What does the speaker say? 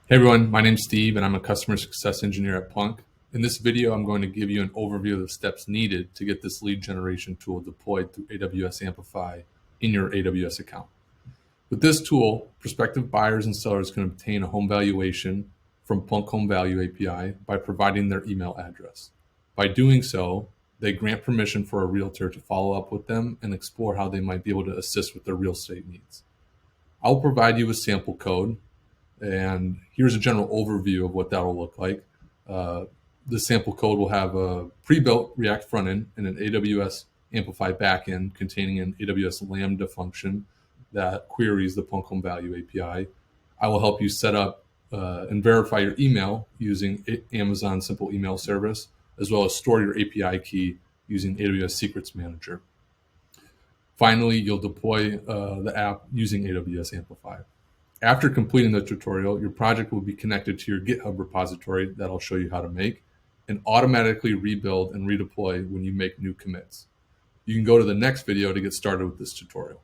Hey everyone, my name's Steve and I'm a customer success engineer at Plunk. In this video, I'm going to give you an overview of the steps needed to get this lead generation tool deployed through AWS Amplify in your AWS account. With this tool, prospective buyers and sellers can obtain a home valuation from Plunk Home Value API by providing their email address. By doing so, they grant permission for a realtor to follow up with them and explore how they might be able to assist with their real estate needs. I'll provide you with sample code. And here's a general overview of what that will look like. The sample code will have a pre-built React frontend and an AWS Amplify backend containing an AWS Lambda function that queries the Plunk Home Value API. I will help you set up and verify your email using Amazon Simple Email Service, as well as store your API key using AWS Secrets Manager. Finally, you'll deploy the app using AWS Amplify. After completing the tutorial, your project will be connected to your GitHub repository that I'll show you how to make and automatically rebuild and redeploy when you make new commits. You can go to the next video to get started with this tutorial.